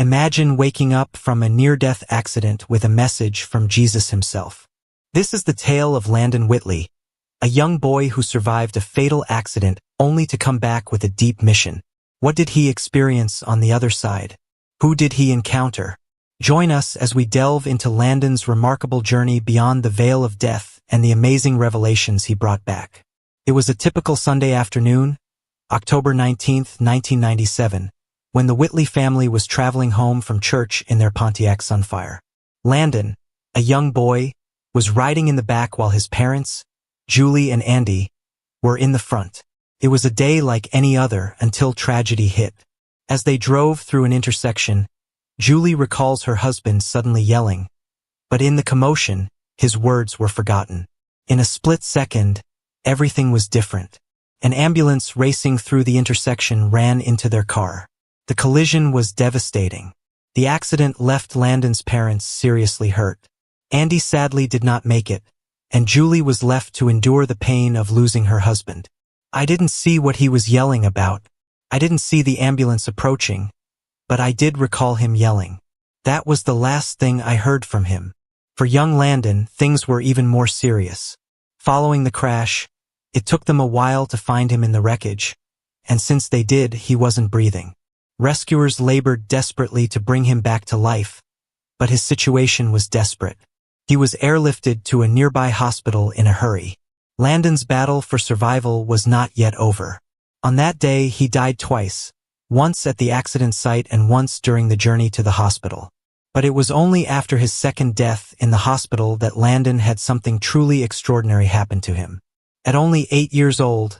Imagine waking up from a near-death accident with a message from Jesus himself. This is the tale of Landon Whitley, a young boy who survived a fatal accident only to come back with a deep mission. What did he experience on the other side? Who did he encounter? Join us as we delve into Landon's remarkable journey beyond the veil of death and the amazing revelations he brought back. It was a typical Sunday afternoon, October 19, 1997, when the Whitley family was traveling home from church in their Pontiac Sunfire. Landon, a young boy, was riding in the back while his parents, Julie and Andy, were in the front. It was a day like any other until tragedy hit. As they drove through an intersection, Julie recalls her husband suddenly yelling, but in the commotion, his words were forgotten. In a split second, everything was different. An ambulance racing through the intersection ran into their car. The collision was devastating. The accident left Landon's parents seriously hurt. Andy sadly did not make it, and Julie was left to endure the pain of losing her husband. I didn't see what he was yelling about. I didn't see the ambulance approaching, but I did recall him yelling. That was the last thing I heard from him. For young Landon, things were even more serious. Following the crash, it took them a while to find him in the wreckage, and since they did, he wasn't breathing. Rescuers labored desperately to bring him back to life, but his situation was desperate. He was airlifted to a nearby hospital in a hurry. Landon's battle for survival was not yet over. On that day, he died twice, once at the accident site and once during the journey to the hospital. But it was only after his second death in the hospital that Landon had something truly extraordinary happen to him. At only 8 years old,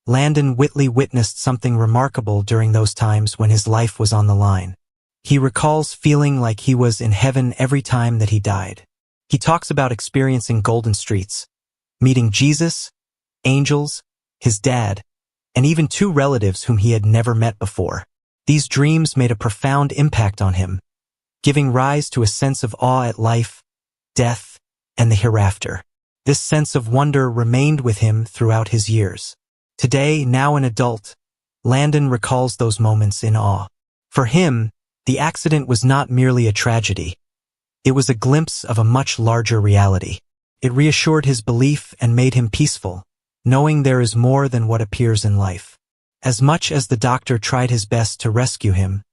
Landon Whitley witnessed something remarkable during those times when his life was on the line. He recalls feeling like he was in heaven every time that he died. He talks about experiencing golden streets, meeting Jesus, angels, his dad, and even 2 relatives whom he had never met before. These dreams made a profound impact on him, giving rise to a sense of awe at life, death, and the hereafter. This sense of wonder remained with him throughout his years. Today, now an adult, Landon recalls those moments in awe. For him, the accident was not merely a tragedy. It was a glimpse of a much larger reality. It reassured his belief and made him peaceful, knowing there is more than what appears in life. As much as the doctor tried his best to rescue him,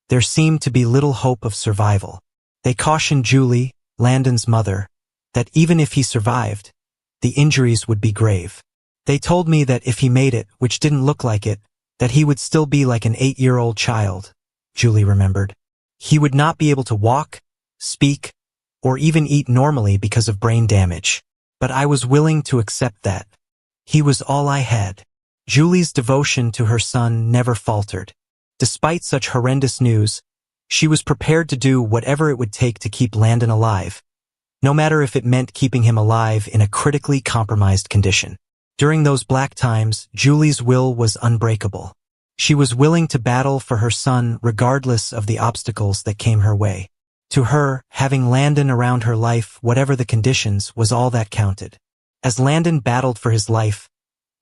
there seemed to be little hope of survival. They cautioned Julie, Landon's mother, that even if he survived, the injuries would be grave. They told me that if he made it, which didn't look like it, that he would still be like an 8-year-old child, Julie remembered. He would not be able to walk, speak, or even eat normally because of brain damage. But I was willing to accept that. He was all I had. Julie's devotion to her son never faltered. Despite such horrendous news, she was prepared to do whatever it would take to keep Landon alive, no matter if it meant keeping him alive in a critically compromised condition. During those black times, Julie's will was unbreakable. She was willing to battle for her son regardless of the obstacles that came her way. To her, having Landon around her life, whatever the conditions, was all that counted. As Landon battled for his life,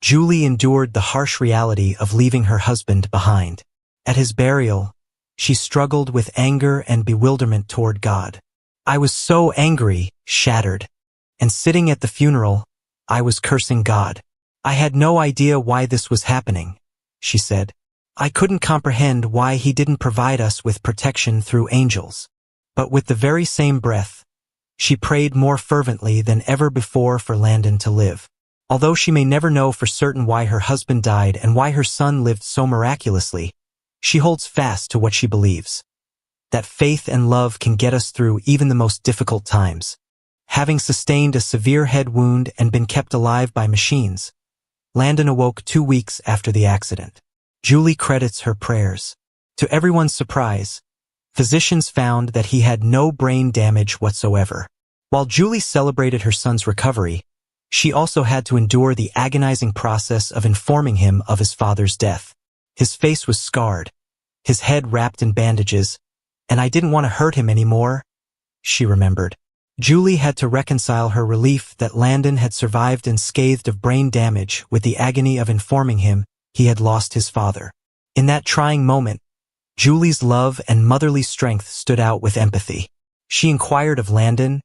Julie endured the harsh reality of leaving her husband behind. At his burial, she struggled with anger and bewilderment toward God. I was so angry, shattered, and sitting at the funeral, I was cursing God. I had no idea why this was happening, she said. I couldn't comprehend why he didn't provide us with protection through angels. But with the very same breath, she prayed more fervently than ever before for Landon to live. Although she may never know for certain why her husband died and why her son lived so miraculously, she holds fast to what she believes. That faith and love can get us through even the most difficult times. Having sustained a severe head wound and been kept alive by machines, Landon awoke 2 weeks after the accident. Julie credits her prayers. To everyone's surprise, physicians found that he had no brain damage whatsoever. While Julie celebrated her son's recovery, she also had to endure the agonizing process of informing him of his father's death. His face was scarred, his head wrapped in bandages, and I didn't want to hurt him anymore, she remembered. Julie had to reconcile her relief that Landon had survived unscathed of brain damage with the agony of informing him he had lost his father. In that trying moment, Julie's love and motherly strength stood out with empathy. She inquired of Landon,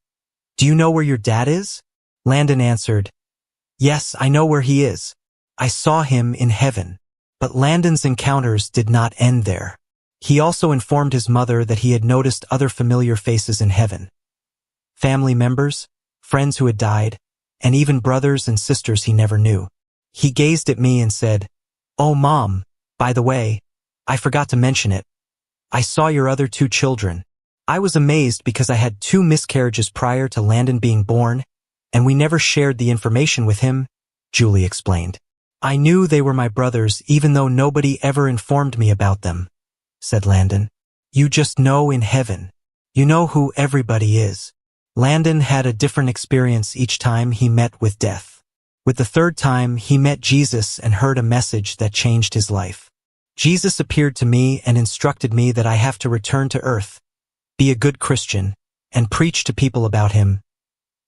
"Do you know where your dad is?" Landon answered, "Yes, I know where he is. I saw him in heaven." But Landon's encounters did not end there. He also informed his mother that he had noticed other familiar faces in heaven. Family members, friends who had died, and even brothers and sisters he never knew. He gazed at me and said, "Oh, Mom, by the way, I forgot to mention it. I saw your other 2 children. I was amazed because I had 2 miscarriages prior to Landon being born, and we never shared the information with him," Julie explained. "I knew they were my brothers even though nobody ever informed me about them," said Landon. "You just know in heaven. You know who everybody is." Landon had a different experience each time he met with death. With the 3rd time, he met Jesus and heard a message that changed his life. "Jesus appeared to me and instructed me that I have to return to earth, be a good Christian, and preach to people about him,"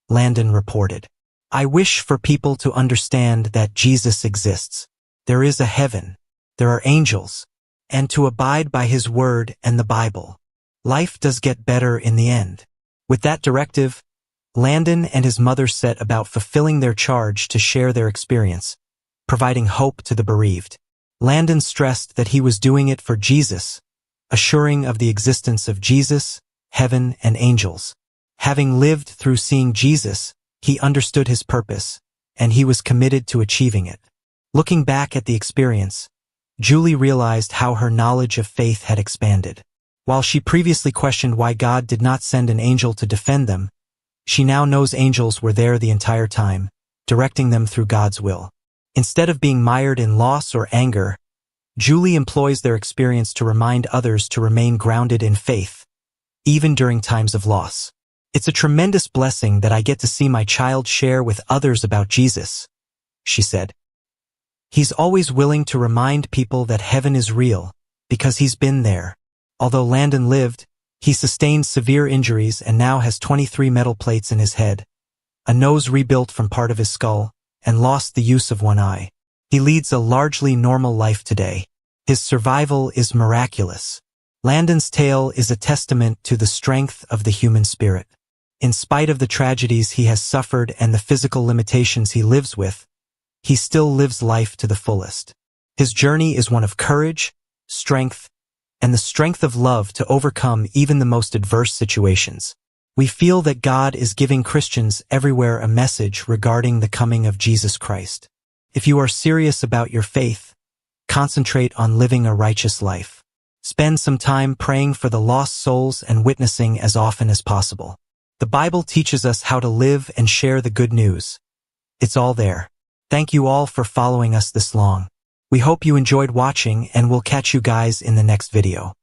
Landon reported. "I wish for people to understand that Jesus exists. There is a heaven. There are angels. And to abide by his word and the Bible. Life does get better in the end." With that directive, Landon and his mother set about fulfilling their charge to share their experience, providing hope to the bereaved. Landon stressed that he was doing it for Jesus, assuring of the existence of Jesus, heaven, and angels. Having lived through seeing Jesus, he understood his purpose, and he was committed to achieving it. Looking back at the experience, Julie realized how her knowledge of faith had expanded. While she previously questioned why God did not send an angel to defend them, she now knows angels were there the entire time, directing them through God's will. Instead of being mired in loss or anger, Julie employs their experience to remind others to remain grounded in faith, even during times of loss. "It's a tremendous blessing that I get to see my child share with others about Jesus," she said. "He's always willing to remind people that heaven is real, because he's been there." Although Landon lived, he sustained severe injuries and now has 23 metal plates in his head, a nose rebuilt from part of his skull, and lost the use of one eye. He leads a largely normal life today. His survival is miraculous. Landon's tale is a testament to the strength of the human spirit. In spite of the tragedies he has suffered and the physical limitations he lives with, he still lives life to the fullest. His journey is one of courage, strength, and the strength of love to overcome even the most adverse situations. We feel that God is giving Christians everywhere a message regarding the coming of Jesus Christ. If you are serious about your faith, concentrate on living a righteous life. Spend some time praying for the lost souls and witnessing as often as possible. The Bible teaches us how to live and share the good news. It's all there. Thank you all for following us this long. We hope you enjoyed watching, and we'll catch you guys in the next video.